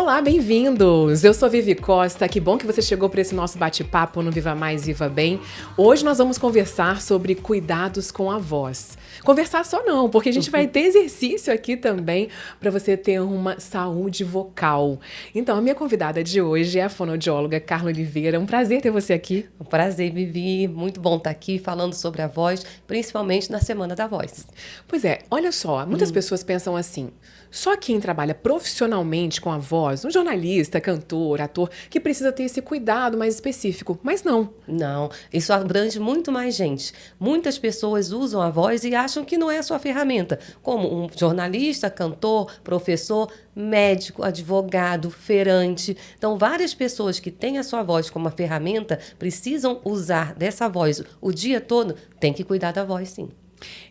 Olá, bem-vindos! Eu sou a Vivi Costa, que bom que você chegou para esse nosso bate-papo no Viva Mais, Viva Bem. Hoje nós vamos conversar sobre cuidados com a voz. Conversar só não, porque a gente vai ter exercício aqui também para você ter uma saúde vocal. Então, a minha convidada de hoje é a fonoaudióloga Carla Oliveira. Um prazer ter você aqui. Um prazer, Vivi. Muito bom estar aqui falando sobre a voz, principalmente na Semana da Voz. Pois é, olha só, muitas pessoas pensam assim, só quem trabalha profissionalmente com a voz, um jornalista, cantor, ator, que precisa ter esse cuidado mais específico, mas não. Não, isso abrange muito mais gente. Muitas pessoas usam a voz e acham que não é a sua ferramenta, como um jornalista, cantor, professor, médico, advogado, feirante. Então, várias pessoas que têm a sua voz como uma ferramenta precisam usar dessa voz o dia todo, tem que cuidar da voz, sim.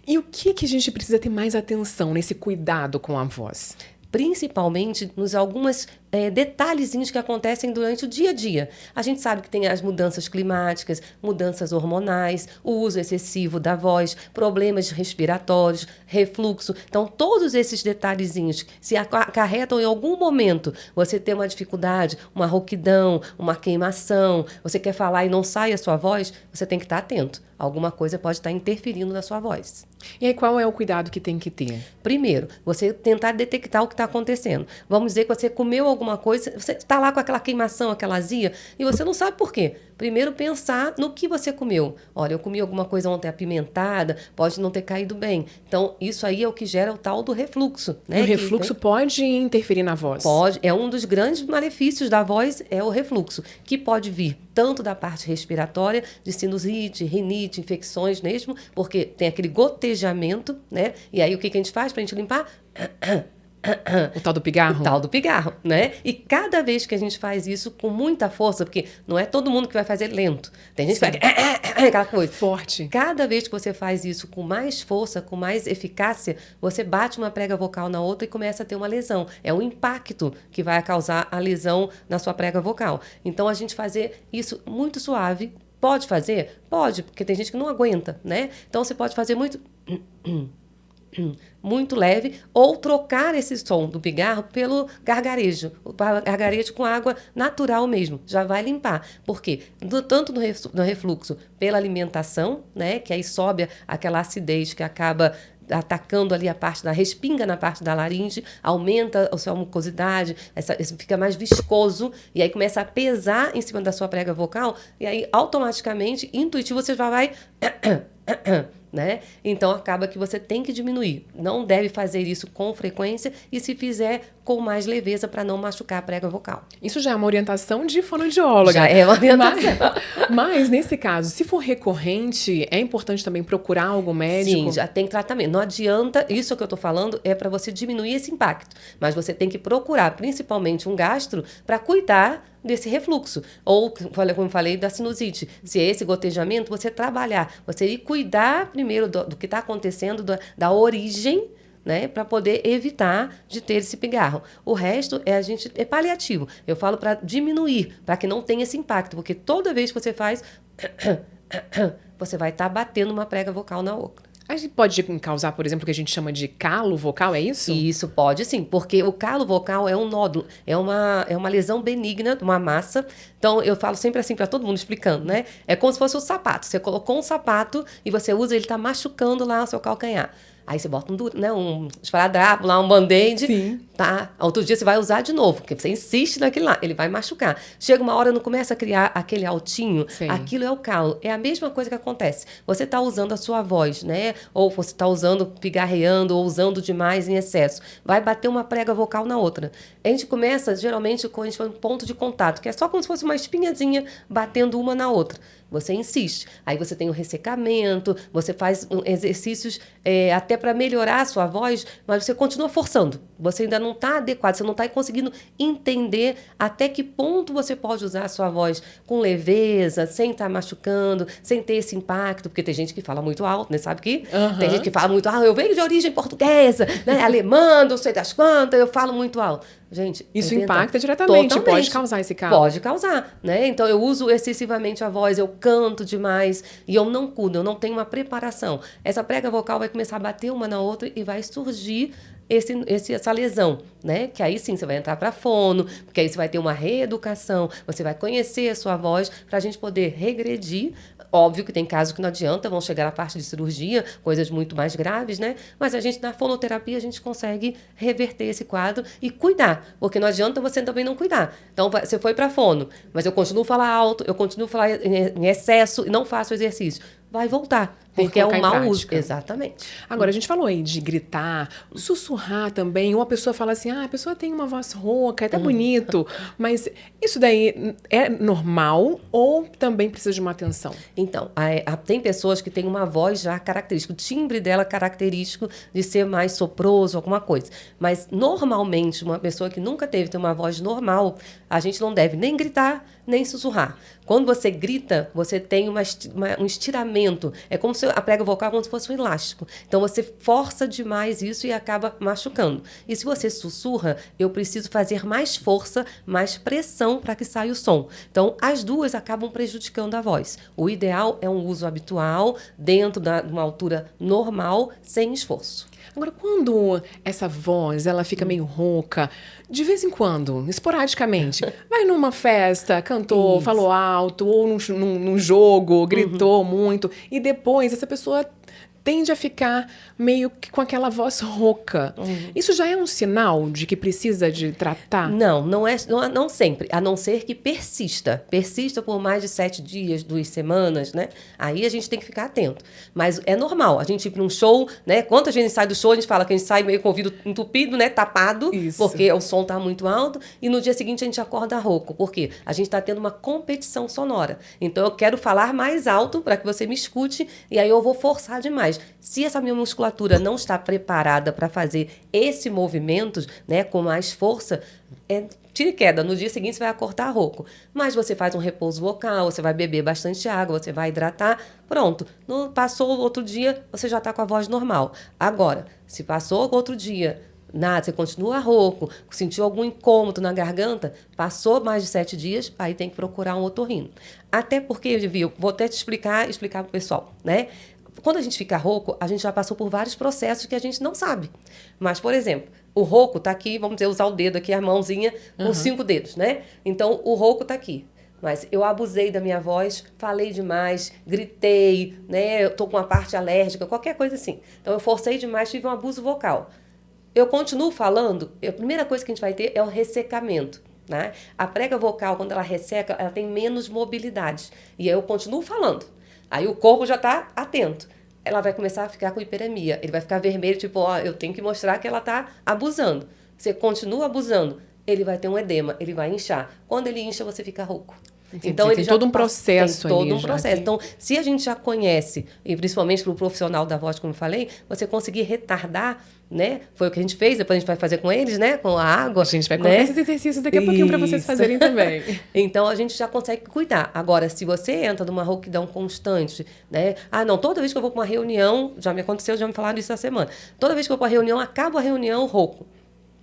E o que a gente precisa ter mais atenção nesse cuidado com a voz? Principalmente nos alguns detalhezinhos que acontecem durante o dia a dia. A gente sabe que tem as mudanças climáticas, mudanças hormonais, o uso excessivo da voz, problemas respiratórios, refluxo. Então, todos esses detalhezinhos se acarretam em algum momento. Você tem uma dificuldade, uma rouquidão, uma queimação, você quer falar e não sai a sua voz, você tem que estar atento. Alguma coisa pode estar interferindo na sua voz. E aí, qual é o cuidado que tem que ter? Primeiro, você tentar detectar o que está acontecendo. Vamos dizer que você comeu alguma coisa, você está lá com aquela queimação, aquela azia, e você não sabe por quê. Primeiro, pensar no que você comeu. Olha, eu comi alguma coisa ontem apimentada, pode não ter caído bem. Então, isso aí é o que gera o tal do refluxo. Né? O refluxo pode interferir na voz? Pode. É um dos grandes malefícios da voz, é o refluxo, que pode vir tanto da parte respiratória, de sinusite, rinite, infecções mesmo, porque tem aquele gotejamento, né? E aí, o que a gente faz para a gente limpar? O tal do pigarro? O tal do pigarro, né? E cada vez que a gente faz isso com muita força, porque não é todo mundo que vai fazer lento. Tem gente que vai... aquela coisa. Forte. Cada vez que você faz isso com mais força, com mais eficácia, você bate uma prega vocal na outra e começa a ter uma lesão. É o impacto que vai causar a lesão na sua prega vocal. Então, a gente fazer isso muito suave. Pode fazer? Pode, porque tem gente que não aguenta, né? Então, você pode fazer muito leve, ou trocar esse som do pigarro pelo gargarejo. O gargarejo com água natural mesmo, já vai limpar. Por quê? Tanto no refluxo, pela alimentação, né, que aí sobe aquela acidez que acaba atacando ali a parte respinga na parte da laringe, aumenta a sua mucosidade, fica mais viscoso, e aí começa a pesar em cima da sua prega vocal, e aí automaticamente, intuitivo, você já vai... né? Então, acaba que você tem que diminuir. Não deve fazer isso com frequência e, se fizer, com mais leveza para não machucar a prega vocal. Isso já é uma orientação de fonoaudióloga. Já é uma orientação. Mas, nesse caso, se for recorrente, é importante também procurar algum médico? Sim, já tem tratamento. Não adianta, isso que eu estou falando é para você diminuir esse impacto. Mas você tem que procurar, principalmente um gastro, para cuidar desse refluxo. Ou, como eu falei, da sinusite. Se é esse gotejamento, você trabalhar. Você ir cuidar primeiro do que está acontecendo, da origem, né, para poder evitar de ter esse pigarro. O resto é paliativo. Eu falo para diminuir, para que não tenha esse impacto, porque toda vez que você faz, você vai estar batendo uma prega vocal na outra. A gente pode causar, por exemplo, o que a gente chama de calo vocal, é isso? Isso pode sim, porque o calo vocal é um nódulo, é uma lesão benigna, uma massa. Então, eu falo sempre assim para todo mundo explicando, né? É como se fosse um sapato. Você colocou um sapato e você usa, ele está machucando lá o seu calcanhar. Aí você bota um esparadrapo lá, um band-aid, tá? Outro dia você vai usar de novo, porque você insiste naquele lá, ele vai machucar. Chega uma hora, não começa a criar aquele altinho, aquilo é o calo. É a mesma coisa que acontece. Você está usando a sua voz, né? Ou você está usando, pigarreando, ou usando demais em excesso. Vai bater uma prega vocal na outra. A gente começa, geralmente, com um ponto de contato, que é só como se fosse uma espinhazinha batendo uma na outra. Você insiste. Aí você tem o ressecamento, você faz exercícios até para melhorar a sua voz, mas você continua forçando. Você ainda não está adequado, você não está conseguindo entender até que ponto você pode usar a sua voz com leveza, sem estar machucando, sem ter esse impacto, porque tem gente que fala muito alto, né? Sabe que? Tem gente que fala muito alto, eu venho de origem portuguesa, né? Alemã, não sei das quantas, eu falo muito alto. Gente, isso impacta diretamente, totalmente. Pode causar esse calo. Pode causar, né? Então, eu uso excessivamente a voz, eu canto demais e eu não cuido, eu não tenho uma preparação. Essa prega vocal vai começar a bater uma na outra e vai surgir essa lesão, né? Que aí sim você vai entrar para fono, porque aí você vai ter uma reeducação, você vai conhecer a sua voz para a gente poder regredir. Óbvio que tem casos que não adianta, vão chegar à parte de cirurgia, coisas muito mais graves, né? Mas a gente, na fonoterapia, a gente consegue reverter esse quadro e cuidar, porque não adianta você também não cuidar. Então, você foi para fono, mas eu continuo a falar alto, eu continuo a falar em excesso e não faço exercício. Vai voltar, porque é um mau uso. Exatamente. Agora, a gente falou aí de gritar, sussurrar também. Ou a pessoa fala assim, a pessoa tem uma voz rouca, é até bonito. Mas isso daí é normal ou também precisa de uma atenção? Então, tem pessoas que têm uma voz já característica, o timbre dela característico de ser mais soproso, alguma coisa. Mas, normalmente, uma pessoa que nunca teve uma voz normal, a gente não deve nem gritar, nem sussurrar. Quando você grita, você tem um estiramento. É como se a prega vocal como se fosse um elástico. Então, você força demais isso e acaba machucando. E se você sussurra, eu preciso fazer mais força, mais pressão para que saia o som. Então, as duas acabam prejudicando a voz. O ideal é um uso habitual, dentro de uma altura normal, sem esforço. Agora, quando essa voz, ela fica meio rouca, de vez em quando, esporadicamente, vai numa festa, cantou, Isso. falou alto, ou num jogo, gritou muito, e depois essa pessoa tende a ficar meio que com aquela voz rouca. Isso já é um sinal de que precisa de tratar? Não sempre, a não ser que persista. Persista por mais de 7 dias, 2 semanas, né? Aí a gente tem que ficar atento. Mas é normal, a gente ir para um show, né? Quando a gente sai do show, a gente fala que a gente sai meio com o ouvido entupido, né? Tapado, Isso. porque o som tá muito alto, e no dia seguinte a gente acorda rouco. Por quê? A gente está tendo uma competição sonora. Então eu quero falar mais alto para que você me escute, e aí eu vou forçar demais. Se essa minha musculatura não está preparada para fazer esse movimento, né, com mais força, tira e queda. No dia seguinte você vai acordar rouco. Mas você faz um repouso vocal, você vai beber bastante água, você vai hidratar, pronto. Passou o outro dia, você já está com a voz normal. Agora, se passou o outro dia, nada, você continua rouco, sentiu algum incômodo na garganta, passou mais de 7 dias, aí tem que procurar um otorrino. Até porque, viu, vou até te explicar para o pessoal, né? Quando a gente fica rouco, a gente já passou por vários processos que a gente não sabe. Mas, por exemplo, o rouco está aqui, vamos dizer, usar o dedo aqui, a mãozinha com 5 dedos, né? Então, o rouco está aqui. Mas eu abusei da minha voz, falei demais, gritei, né? Eu tô com uma parte alérgica, qualquer coisa assim. Então, eu forcei demais, tive um abuso vocal. Eu continuo falando, a primeira coisa que a gente vai ter é o ressecamento. Né? A prega vocal, quando ela resseca, ela tem menos mobilidade. E aí eu continuo falando. Aí o corpo já está atento. Ela vai começar a ficar com hiperemia. Ele vai ficar vermelho, tipo, eu tenho que mostrar que ela está abusando. Você continua abusando, ele vai ter um edema, ele vai inchar. Quando ele incha, você fica rouco. Então, ele tem todo um processo ali. Tem todo um processo. Então, se a gente já conhece, e principalmente para o profissional da voz, como eu falei, você conseguir retardar, né? Foi o que a gente fez, depois a gente vai fazer com eles, né? Com a água. A gente vai colocar esses exercícios daqui a pouquinho para vocês fazerem também. Então, a gente já consegue cuidar. Agora, se você entra numa rouquidão constante, né? Não, toda vez que eu vou para uma reunião, já me aconteceu, já me falaram isso essa semana. Toda vez que eu vou para uma reunião, acabo a reunião rouco.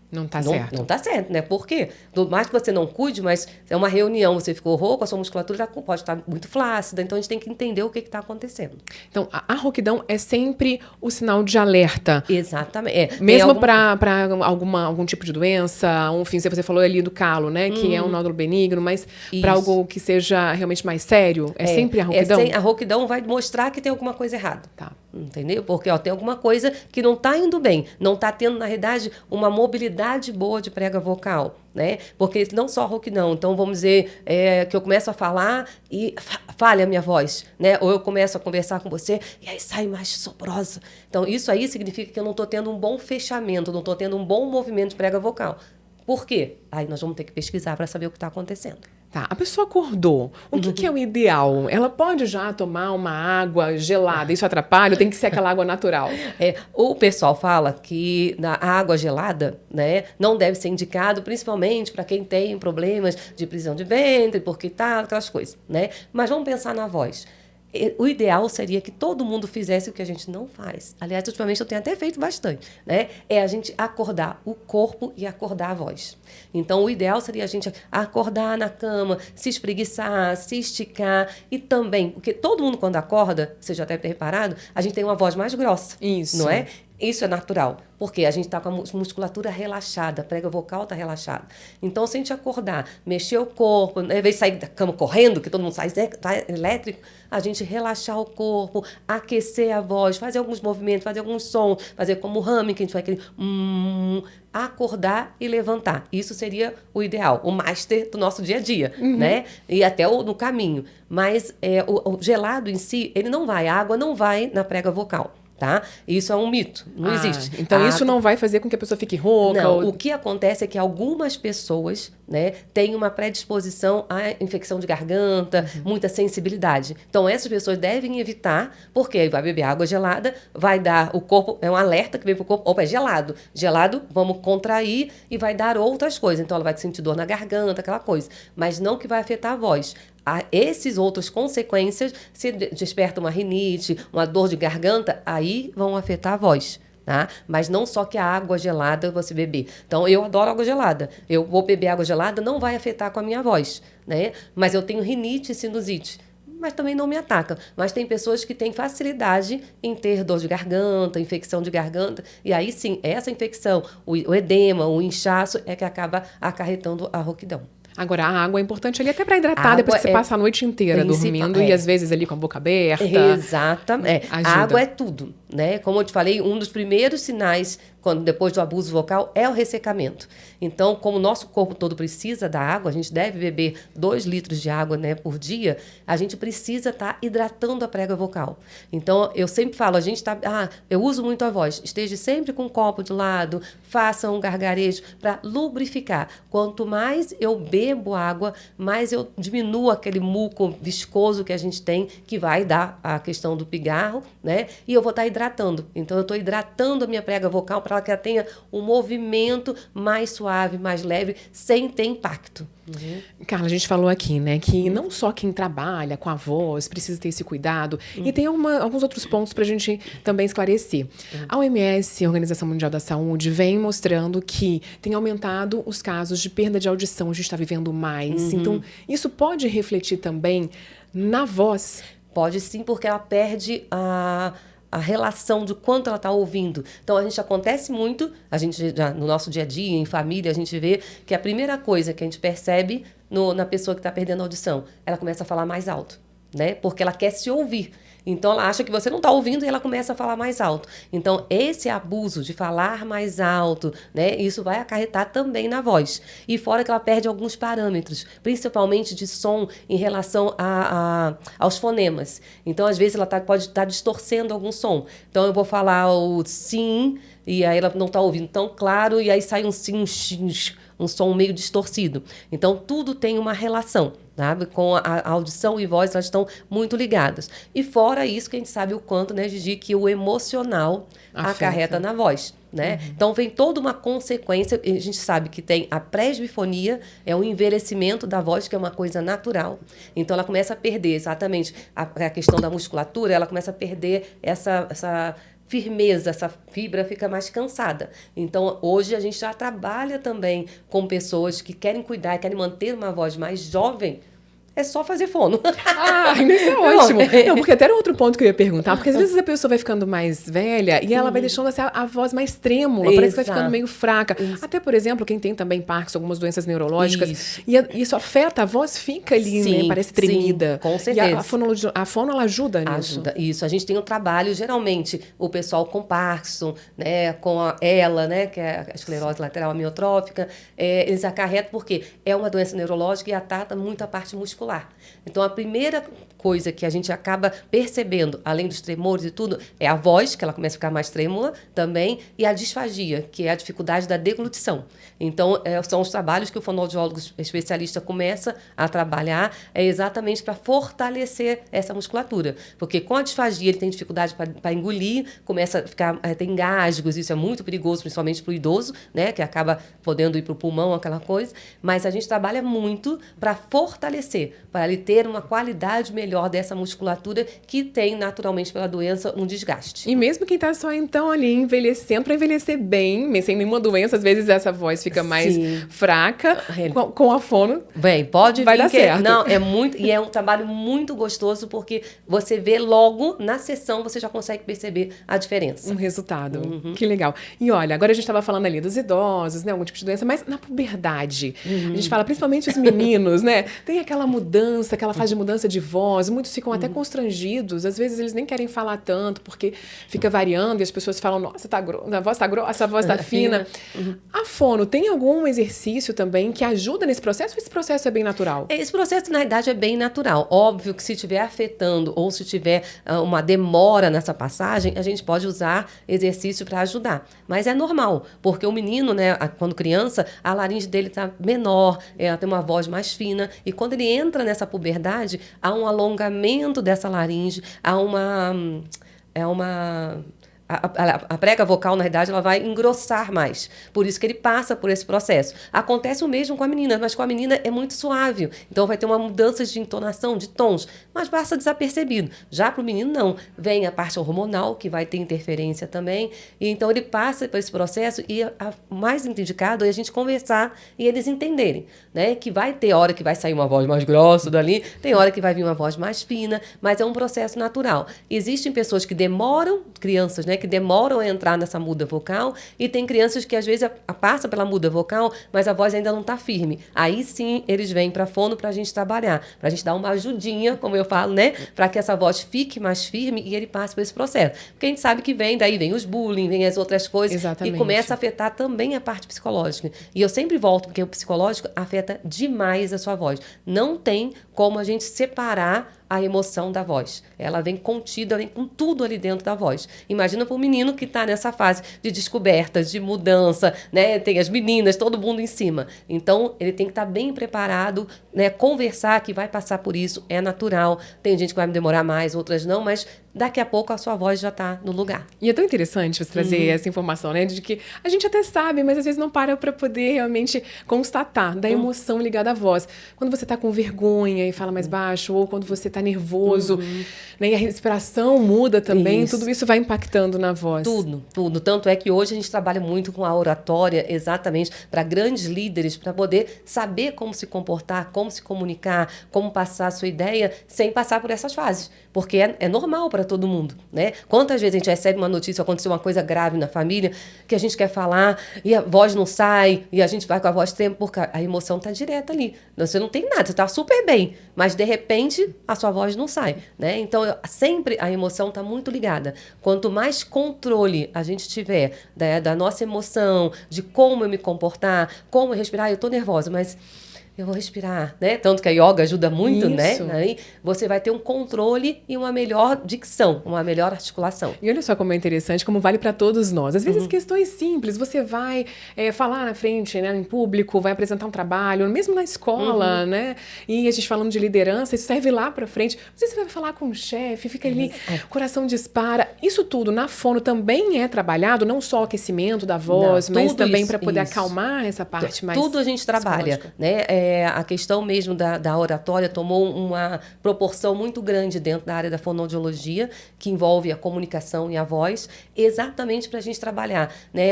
Não tá certo. Não tá certo, né? Por quê? Do mais que você não cuide, mas é uma reunião, você ficou rouco, a sua musculatura pode estar muito flácida, então a gente tem que entender o que está acontecendo. Então, a rouquidão é sempre o sinal de alerta. Exatamente. Mesmo para algum tipo de doença, enfim, você falou ali do calo, né? Que é um nódulo benigno, mas para algo que seja realmente mais sério, sempre a rouquidão? A rouquidão vai mostrar que tem alguma coisa errada. Tá. Entendeu? Porque tem alguma coisa que não está indo bem. Não está tendo, na realidade, uma mobilidade boa de prega vocal, né? Porque não só rouquidão. Então, vamos dizer que eu começo a falar e falha a minha voz, né? Ou eu começo a conversar com você e aí sai mais soprosa. Então, isso aí significa que eu não estou tendo um bom fechamento, não estou tendo um bom movimento de prega vocal. Por quê? Aí nós vamos ter que pesquisar para saber o que está acontecendo. Tá, a pessoa acordou. O que é o ideal? Ela pode já tomar uma água gelada? Isso atrapalha? Tem que ser aquela água natural? O pessoal fala que a água gelada, né, não deve ser indicado, principalmente para quem tem problemas de prisão de ventre, porque tá, aquelas coisas, né? Mas vamos pensar na voz. O ideal seria que todo mundo fizesse o que a gente não faz. Aliás, ultimamente eu tenho até feito bastante, né? É a gente acordar o corpo e acordar a voz. Então, o ideal seria a gente acordar na cama, se espreguiçar, se esticar e também, porque todo mundo quando acorda, você já deve ter reparado, a gente tem uma voz mais grossa. Isso. Não é? Isso é natural, porque a gente está com a musculatura relaxada, a prega vocal está relaxada. Então, se a gente acordar, mexer o corpo, ao invés de sair da cama correndo, que todo mundo sai, tá elétrico, a gente relaxar o corpo, aquecer a voz, fazer alguns movimentos, fazer alguns sons, fazer como o humming, que a gente vai aquele acordar e levantar. Isso seria o ideal, o master do nosso dia a dia, né? E até no caminho. Mas o gelado em si, ele não vai, a água não vai na prega vocal. Tá? Isso é um mito, não existe. Então isso não vai fazer com que a pessoa fique rouca? Não, o que acontece é que algumas pessoas, né, têm uma predisposição à infecção de garganta, muita sensibilidade. Então essas pessoas devem evitar, porque vai beber água gelada, vai dar o corpo, é um alerta que vem para o corpo, opa, é gelado. Gelado, vamos contrair e vai dar outras coisas. Então ela vai sentir dor na garganta, aquela coisa. Mas não que vai afetar a voz. Esses outras consequências, se desperta uma rinite, uma dor de garganta, aí vão afetar a voz, tá? Mas não só que a água gelada você beber. Então, eu adoro água gelada. Eu vou beber água gelada, não vai afetar com a minha voz, né? Mas eu tenho rinite e sinusite, mas também não me ataca. Mas tem pessoas que têm facilidade em ter dor de garganta, infecção de garganta, e aí sim, essa infecção, o edema, o inchaço, é que acaba acarretando a rouquidão. Agora, a água é importante ali até para hidratar, depois que você passa a noite inteira dormindo e às vezes ali com a boca aberta. Exatamente. A água é tudo, né? Como eu te falei, um dos primeiros sinais depois do abuso vocal é o ressecamento. Então, como o nosso corpo todo precisa da água, a gente deve beber 2 litros de água, né, por dia, a gente precisa estar hidratando a prega vocal. Então, eu sempre falo, eu uso muito a voz, esteja sempre com um copo de lado, faça um gargarejo para lubrificar. Quanto mais eu bebo água, mais eu diminuo aquele muco viscoso que a gente tem, que vai dar a questão do pigarro, né? E eu vou estar hidratando. Então, eu estou hidratando a minha prega vocal para que ela tenha um movimento mais suave, mais leve, sem ter impacto. Carla, a gente falou aqui, né, que não só quem trabalha com a voz precisa ter esse cuidado, e tem alguns outros pontos para a gente também esclarecer. A OMS, a Organização Mundial da Saúde, vem mostrando que tem aumentado os casos de perda de audição, a gente está vivendo mais. Então, isso pode refletir também na voz? Pode sim, porque ela perde a relação de quanto ela está ouvindo. Então, acontece muito, a gente já, no nosso dia a dia, em família, a gente vê que a primeira coisa que a gente percebe na pessoa que está perdendo a audição, ela começa a falar mais alto, né? Porque ela quer se ouvir. Então, ela acha que você não está ouvindo e ela começa a falar mais alto. Então, esse abuso de falar mais alto, né, isso vai acarretar também na voz. E fora que ela perde alguns parâmetros, principalmente de som em relação aos fonemas. Então, às vezes, ela pode estar distorcendo algum som. Então, eu vou falar o sim, e aí ela não está ouvindo tão claro, e aí sai um sim, um som meio distorcido. Então, tudo tem uma relação. Sabe? Com a audição e voz, elas estão muito ligadas. E fora isso, que a gente sabe o quanto, né, Gigi, que o emocional acarreta na voz. Né? Então, vem toda uma consequência. A gente sabe que tem a presbifonia, é o envelhecimento da voz, que é uma coisa natural. Então, ela começa a perder exatamente a questão da musculatura, ela começa a perder essa firmeza, essa fibra fica mais cansada. Então, hoje a gente já trabalha também com pessoas que querem cuidar e querem manter uma voz mais jovem. É só fazer fono. Isso é ótimo. Não, porque até era outro ponto que eu ia perguntar, porque às vezes a pessoa vai ficando mais velha e ela vai deixando assim, a voz mais trêmula, parece que vai ficando meio fraca. Até, por exemplo, quem tem também Parkinson, algumas doenças neurológicas, e isso afeta, a voz fica ali, né, parece tremida. Sim, com certeza. E a fono, ela ajuda nisso. Ajuda, isso. A gente tem um trabalho, geralmente, o pessoal com Parkinson, né, com ela, né, que é a esclerose lateral amiotrófica, eles acarretam porque é uma doença neurológica e ataca muito a parte muscular. Então, a primeira coisa que a gente acaba percebendo, além dos tremores e tudo, é a voz, que ela começa a ficar mais trêmula também, e a disfagia, que é a dificuldade da deglutição. Então, são os trabalhos que o fonoaudiólogo especialista começa a trabalhar, exatamente para fortalecer essa musculatura. Porque com a disfagia ele tem dificuldade para engolir, começa a ficar, tem engasgos, isso é muito perigoso, principalmente para o idoso, né, que acaba podendo ir para o pulmão, aquela coisa. Mas a gente trabalha muito para fortalecer, para ele ter uma qualidade melhor melhor dessa musculatura que tem naturalmente pela doença um desgaste. E mesmo quem tá só então ali envelhecendo, para envelhecer bem, sem nenhuma doença, às vezes essa voz fica mais fraca, com a fono. Bem, pode vai vir dar que certo. Não, é muito, e é um trabalho muito gostoso, porque você vê logo na sessão, você já consegue perceber a diferença. Um resultado. Que legal. E olha, agora a gente estava falando ali dos idosos, né? Algum tipo de doença, mas na puberdade. A gente fala, principalmente os meninos, né? Tem aquela mudança, aquela fase de mudança de voz. Muitos ficam até constrangidos. Às vezes eles nem querem falar tanto, porque fica variando e as pessoas falam, nossa, a voz tá grossa, a voz tá fina. A fono, tem algum exercício também que ajuda nesse processo ou esse processo é bem natural? Esse processo, na verdade, é bem natural. Óbvio que se estiver afetando ou se tiver uma demora nessa passagem, a gente pode usar exercício para ajudar. Mas é normal, porque o menino, né, quando criança, a laringe dele está menor, ela tem uma voz mais fina, e quando ele entra nessa puberdade, há um alongamento dessa laringe, há uma... A prega vocal, na verdade, ela vai engrossar mais. Por isso que ele passa por esse processo. Acontece o mesmo com a menina, mas com a menina é muito suave. Então, vai ter uma mudança de entonação, de tons, mas passa desapercebido. Já para o menino, não. Vem a parte hormonal, que vai ter interferência também. E então, ele passa por esse processo e o mais indicado é a gente conversar e eles entenderem, né? Que vai ter hora que vai sair uma voz mais grossa dali, tem hora que vai vir uma voz mais fina, mas é um processo natural. Existem pessoas que demoram, crianças, né? Que demoram a entrar nessa muda vocal, e tem crianças que às vezes passa pela muda vocal, mas a voz ainda não está firme. Aí sim eles vêm para fono para a gente trabalhar, para a gente dar uma ajudinha, como eu falo, né? Para que essa voz fique mais firme e ele passe por esse processo. Porque a gente sabe que daí vem os bullying, vem as outras coisas. Exatamente. E começa a afetar também a parte psicológica. E eu sempre volto, porque o psicológico afeta demais a sua voz. Não tem como a gente separar a emoção da voz. Ela vem contida, vem com tudo ali dentro da voz. Imagina para um menino que está nessa fase de descoberta, de mudança, né? Tem as meninas, todo mundo em cima. Então, ele tem que estar bem preparado, né? Conversar que vai passar por isso, é natural. Tem gente que vai demorar mais, outras não, mas daqui a pouco a sua voz já está no lugar. E é tão interessante você trazer essa informação, né? De que a gente até sabe, mas às vezes não para poder realmente constatar da emoção ligada à voz. Quando você está com vergonha e fala mais baixo, ou quando você está nervoso, né? E a respiração muda também, tudo isso vai impactando na voz. Tudo. Tanto é que hoje a gente trabalha muito com a oratória, exatamente, para grandes líderes, para poder saber como se comportar, como se comunicar, como passar a sua ideia, sem passar por essas fases. Porque é normal para todo mundo, né? Quantas vezes a gente recebe uma notícia, aconteceu uma coisa grave na família, que a gente quer falar e a voz não sai, e a gente vai com a voz tremendo, porque a emoção está direta ali. Você não tem nada, você está super bem, mas de repente a sua voz não sai, né? Então, sempre a emoção está muito ligada. Quanto mais controle a gente tiver da nossa emoção, de como eu me comportar, como eu respirar, eu estou nervosa, mas eu vou respirar, né? Tanto que a yoga ajuda muito, Isso. né? Aí você vai ter um controle e uma melhor dicção, uma melhor articulação. E olha só como é interessante, como vale para todos nós. Às vezes questões simples, você vai falar na frente, né, em público, vai apresentar um trabalho, mesmo na escola, né? E a gente falando de liderança, isso serve lá para frente. Às vezes você vai falar com o chefe, fica ali, o coração dispara. Isso tudo na fono também é trabalhado, não só o aquecimento da voz, mas também para poder acalmar essa parte mais tudo a gente trabalha, né? A questão mesmo da oratória tomou uma proporção muito grande dentro da área da fonoaudiologia, que envolve a comunicação e a voz, exatamente para a gente trabalhar, né?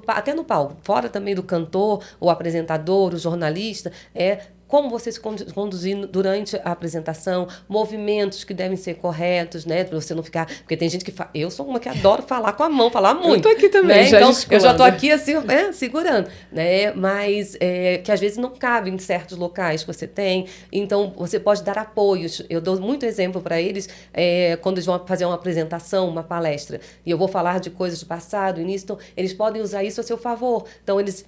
Até no palco, fora também do cantor, o apresentador, o jornalista, como você se conduzir durante a apresentação, movimentos que devem ser corretos, né? Para você não ficar... Porque tem gente que fala... Eu sou uma que adoro falar com a mão, falar muito. Eu tô aqui também, né? Então, eu já tô escolando. aqui assim, segurando, né? Mas que às vezes não cabe em certos locais que você tem. Então, você pode dar apoios. Eu dou muito exemplo para eles quando eles vão fazer uma apresentação, uma palestra. E eu vou falar de coisas do passado, início. Então, eles podem usar isso a seu favor. Então, eles...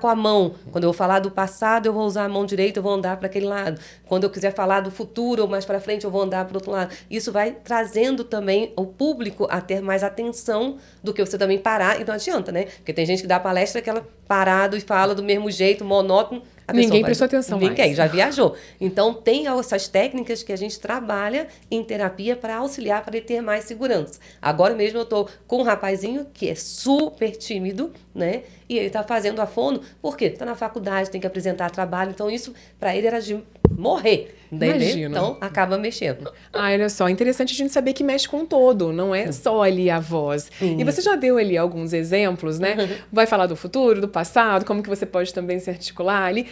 com a mão. Quando eu vou falar do passado, eu vou usar a mão direito, eu vou andar para aquele lado. Quando eu quiser falar do futuro ou mais para frente, eu vou andar para o outro lado. Isso vai trazendo também o público a ter mais atenção do que você também parar. Então, adianta, né? Porque tem gente que dá palestra que ela parado e fala do mesmo jeito, monótono. Ninguém prestou atenção mais. Ninguém, já viajou. Então, tem essas técnicas que a gente trabalha em terapia para auxiliar, para ele ter mais segurança. Agora mesmo eu estou com um rapazinho que é super tímido, né? E ele está fazendo a fono, por quê? Está na faculdade, tem que apresentar trabalho. Então, isso para ele era de morrer. Entendeu? Imagino. Então, acaba mexendo. Olha só, interessante a gente saber que mexe com todo, não é só ali a voz. E você já deu ali alguns exemplos, né? Vai falar do futuro, do passado, como que você pode também se articular ali.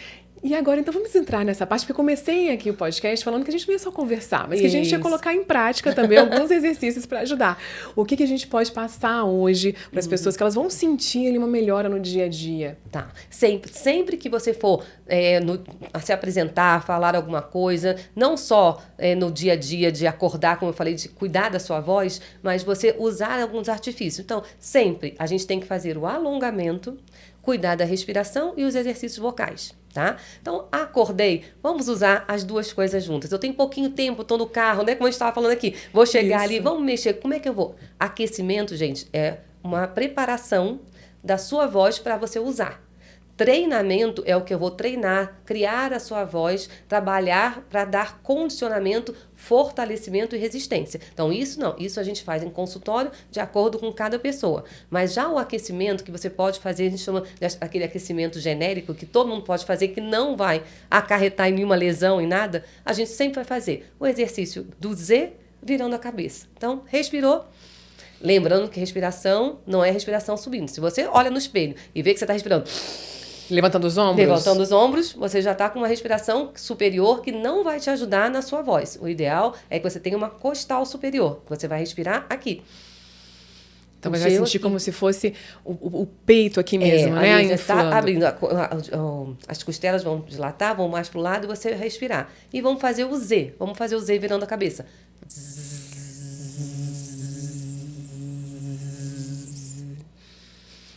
E agora, então, vamos entrar nessa parte, porque eu comecei aqui o podcast falando que a gente não ia só conversar, mas que a gente ia colocar em prática também alguns exercícios para ajudar. O que a gente pode passar hoje para as pessoas que elas vão sentir ali uma melhora no dia a dia? Tá. Sempre que você for a se apresentar, falar alguma coisa, não só no dia a dia de acordar, como eu falei, de cuidar da sua voz, mas você usar alguns artifícios. Então, sempre a gente tem que fazer o alongamento, cuidar da respiração e os exercícios vocais. Tá? Então, acordei, vamos usar as duas coisas juntas. Eu tenho pouquinho tempo, estou no carro, né? Como a gente estava falando aqui. Vou chegar ali, vamos mexer. Como é que eu vou? Aquecimento, gente, é uma preparação da sua voz para você usar. Treinamento é o que eu vou treinar, criar a sua voz, trabalhar para dar condicionamento, fortalecimento e resistência. Então, isso não, isso a gente faz em consultório de acordo com cada pessoa. Mas já o aquecimento que você pode fazer, a gente chama de aquele aquecimento genérico que todo mundo pode fazer, que não vai acarretar em nenhuma lesão, em nada, a gente sempre vai fazer o exercício do Z virando a cabeça. Então, respirou. Lembrando que respiração não é respiração subindo. Se você olha no espelho e vê que você está respirando... Levantando os ombros? Levantando os ombros, você já está com uma respiração superior que não vai te ajudar na sua voz. O ideal é que você tenha uma costal superior, que você vai respirar aqui. Então vai sentir como se fosse o peito aqui mesmo, né? Ali já está abrindo. As costelas vão dilatar, vão mais para o lado e você vai respirar. E vamos fazer o Z. Vamos fazer o Z virando a cabeça.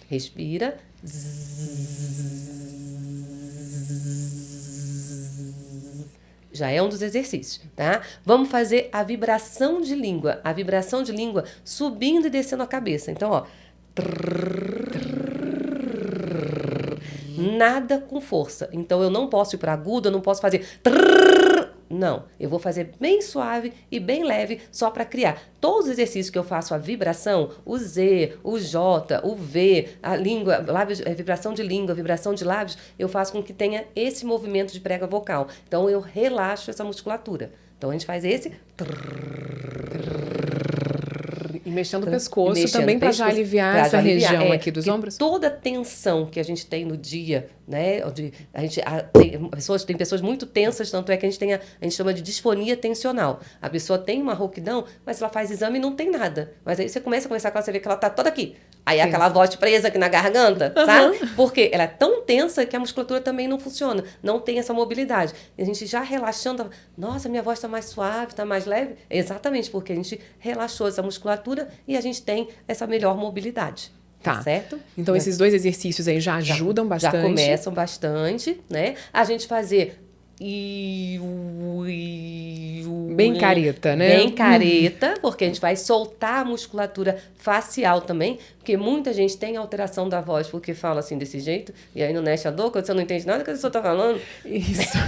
Respira. Já é um dos exercícios, tá? Vamos fazer a vibração de língua. A vibração de língua subindo e descendo a cabeça. Então, ó. Nada com força. Então, eu não posso ir para agudo, eu não posso fazer... Não, eu vou fazer bem suave e bem leve só para criar. Todos os exercícios que eu faço, a vibração, o Z, o J, o V, a língua, lábios, vibração de língua, vibração de lábios, eu faço com que tenha esse movimento de prega vocal. Então, eu relaxo essa musculatura. Então, a gente faz esse... E mexendo o pescoço também para já aliviar essa região aqui dos ombros? Toda tensão que a gente tem no dia, né? Tem pessoas muito tensas, tanto é que a gente chama de disfonia tensional. A pessoa tem uma rouquidão, mas ela faz exame e não tem nada. Mas aí você começa a conversar com ela, você vê que ela tá toda aqui. Aí aquela voz presa aqui na garganta, sabe? Porque ela é tão tensa que a musculatura também não funciona, não tem essa mobilidade. E a gente já relaxando, nossa, minha voz está mais suave, está mais leve. Exatamente, porque a gente relaxou essa musculatura e a gente tem essa melhor mobilidade. Tá certo? Então, esses dois exercícios aí já ajudam bastante. Já começam bastante, né? A gente fazer... Bem careta, né? Bem careta, porque a gente vai soltar a musculatura facial também, porque muita gente tem alteração da voz porque fala assim desse jeito, e aí não mexe a dor, quando você não entende nada que a pessoa tá falando. Isso.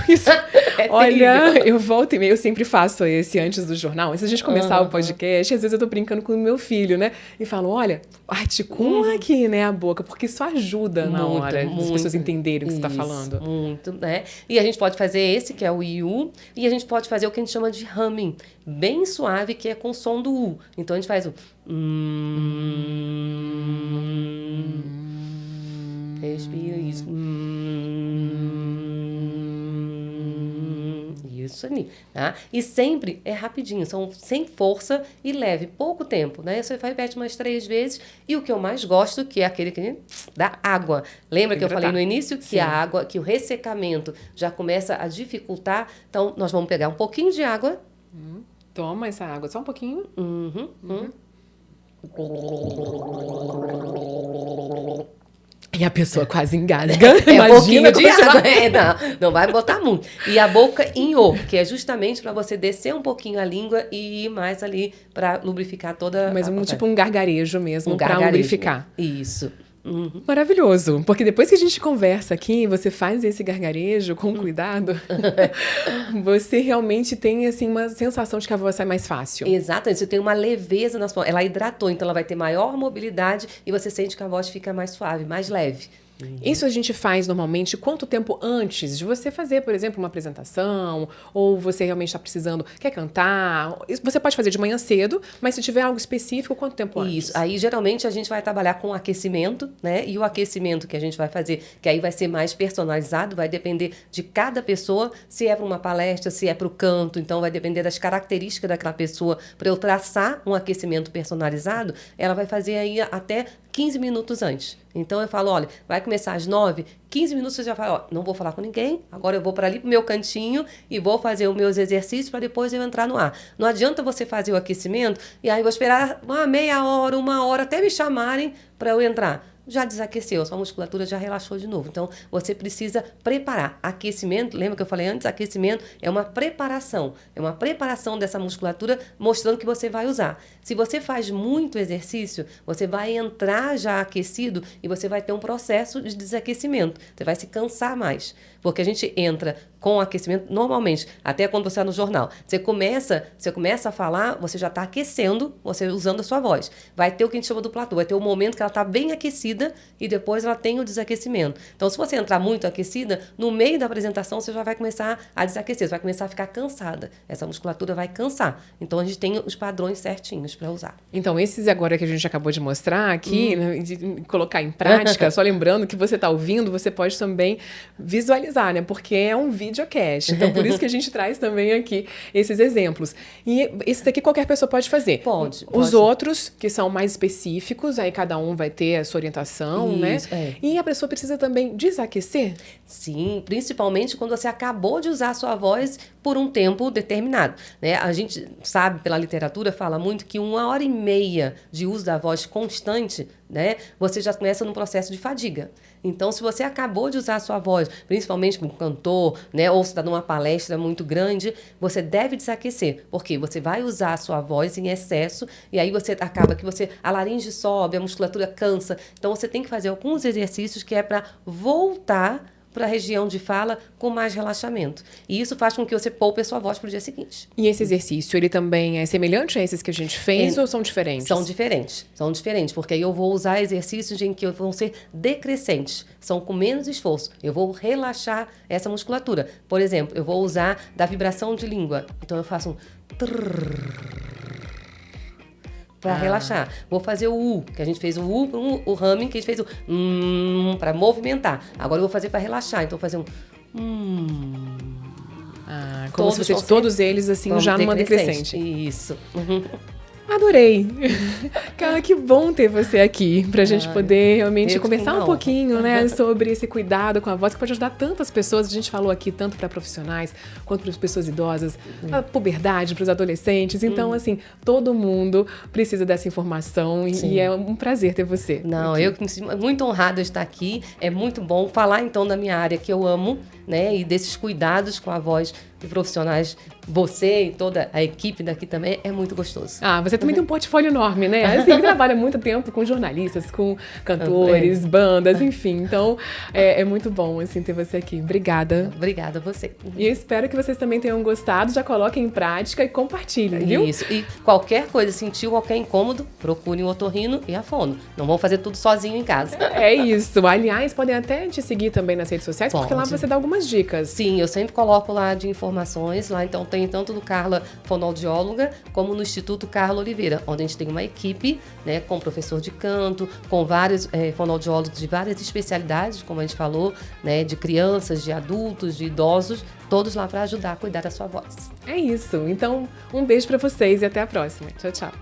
Olha, eu volto e meio, eu sempre faço esse antes do jornal, antes da gente começar o podcast, às vezes eu tô brincando com o meu filho, né? E falo, olha, articula aqui, né, a boca, porque isso ajuda na hora das pessoas entenderem o que você tá falando. Muito, né? E a gente pode fazer esse, que é o IU, e a gente pode fazer o que a gente chama de humming, bem suave, que é com o som do U. Então, a gente faz o... Respira isso. Isso ali, tá? E sempre é rapidinho, são sem força e leve, pouco tempo, né? Você repete umas 3 vezes. E o que eu mais gosto, que é aquele que da água. Lembra que eu falei no início? Que a água, que o ressecamento já começa a dificultar. Então, nós vamos pegar um pouquinho de água. Toma essa água, só um pouquinho. E a pessoa quase engasga. É um pouquinho de água. Não vai botar muito. E a boca em O, que é justamente para você descer um pouquinho a língua e ir mais ali para lubrificar toda Mas tipo um gargarejo mesmo, para lubrificar. Isso. Maravilhoso, porque depois que a gente conversa aqui, você faz esse gargarejo com cuidado, você realmente tem assim uma sensação de que a voz sai mais fácil. Exatamente, você tem uma leveza na sua voz, ela hidratou, então ela vai ter maior mobilidade e você sente que a voz fica mais suave, mais leve. Isso a gente faz normalmente quanto tempo antes de você fazer, por exemplo, uma apresentação, ou você realmente está precisando, quer cantar? Você pode fazer de manhã cedo, mas se tiver algo específico, quanto tempo antes? Isso. Aí, geralmente, a gente vai trabalhar com aquecimento, né? E o aquecimento que a gente vai fazer, que aí vai ser mais personalizado, vai depender de cada pessoa, se é para uma palestra, se é para o canto, então vai depender das características daquela pessoa. Para eu traçar um aquecimento personalizado, ela vai fazer aí até 15 minutos antes. Então, eu falo, olha, vai começar às 9, 15 minutos você já fala, ó, não vou falar com ninguém, agora eu vou para ali pro meu cantinho e vou fazer os meus exercícios para depois eu entrar no ar. Não adianta você fazer o aquecimento e aí vou esperar uma meia hora, uma hora, até me chamarem para eu entrar. Já desaqueceu, sua musculatura já relaxou de novo. Então, você precisa preparar. Aquecimento, lembra que eu falei antes? Aquecimento é uma preparação. É uma preparação dessa musculatura mostrando que você vai usar. Se você faz muito exercício, você vai entrar já aquecido e você vai ter um processo de desaquecimento. Você vai se cansar mais. Porque a gente entra com aquecimento, normalmente, até quando você está no jornal, você começa a falar, você já está aquecendo, você usando a sua voz. Vai ter o que a gente chama do platô, vai ter o momento que ela está bem aquecida e depois ela tem o desaquecimento. Então, se você entrar muito aquecida, no meio da apresentação você já vai começar a desaquecer, você vai começar a ficar cansada. Essa musculatura vai cansar. Então, a gente tem os padrões certinhos para usar. Então, esses agora que a gente acabou de mostrar aqui, né, de colocar em prática, só lembrando que você está ouvindo, você pode também visualizar, né? Porque é um videocast. Então, por isso que a gente traz também aqui esses exemplos. E esse daqui qualquer pessoa pode fazer. Pode. Os outros, que são mais específicos, aí cada um vai ter a sua orientação, isso, né? E a pessoa precisa também desaquecer? Sim, principalmente quando você acabou de usar a sua voz por um tempo determinado, né? A gente sabe, pela literatura, fala muito que 1h30 de uso da voz constante, né? Você já começa num processo de fadiga. Então, se você acabou de usar a sua voz, principalmente como cantor, né, ou se está numa palestra muito grande, você deve desaquecer, porque você vai usar a sua voz em excesso e aí você acaba que a laringe sobe, a musculatura cansa. Então, você tem que fazer alguns exercícios que é para voltar para a região de fala com mais relaxamento. E isso faz com que você poupe a sua voz para o dia seguinte. E esse exercício, ele também é semelhante a esses que a gente fez ou são diferentes? São diferentes, porque aí eu vou usar exercícios em que vão ser decrescentes, são com menos esforço. Eu vou relaxar essa musculatura. Por exemplo, eu vou usar da vibração de língua. Então, eu faço um para relaxar. Vou fazer o U, que a gente fez o U, o humming, que a gente fez o para movimentar. Agora eu vou fazer para relaxar. Então, vou fazer um como se fosse todos eles assim já numa decrescente. Isso. Adorei! Cara, que bom ter você aqui pra gente poder realmente conversar um pouquinho, né, sobre esse cuidado com a voz que pode ajudar tantas pessoas. A gente falou aqui tanto para profissionais quanto para as pessoas idosas, a puberdade, para os adolescentes. Então, assim, todo mundo precisa dessa informação e é um prazer ter você. Não, aqui. eu me sinto muito honrada de estar aqui. É muito bom falar, então, da minha área que eu amo, né, e desses cuidados com a voz de profissionais. Você e toda a equipe daqui também é muito gostoso. Você também tem um portfólio enorme, né? Assim, trabalha muito tempo com jornalistas, com cantores, bandas, enfim. Então, é muito bom, assim, ter você aqui. Obrigada. Obrigada a você. E eu espero que vocês também tenham gostado. Já coloquem em prática e compartilhem, viu? Isso. E qualquer coisa, sentiu qualquer incômodo, procure um otorrino e a fono. Não vão fazer tudo sozinho em casa. É isso. Aliás, podem até te seguir também nas redes sociais, porque lá você dá algumas dicas. Sim, eu sempre coloco lá de informações. Lá, então, tem tanto do Carla Fonoaudióloga, como no Instituto Carla Oliveira, onde a gente tem uma equipe, né, com professor de canto, com vários fonoaudiólogos de várias especialidades, como a gente falou, né, de crianças, de adultos, de idosos, todos lá para ajudar a cuidar da sua voz. É isso. Então, um beijo para vocês e até a próxima. Tchau, tchau.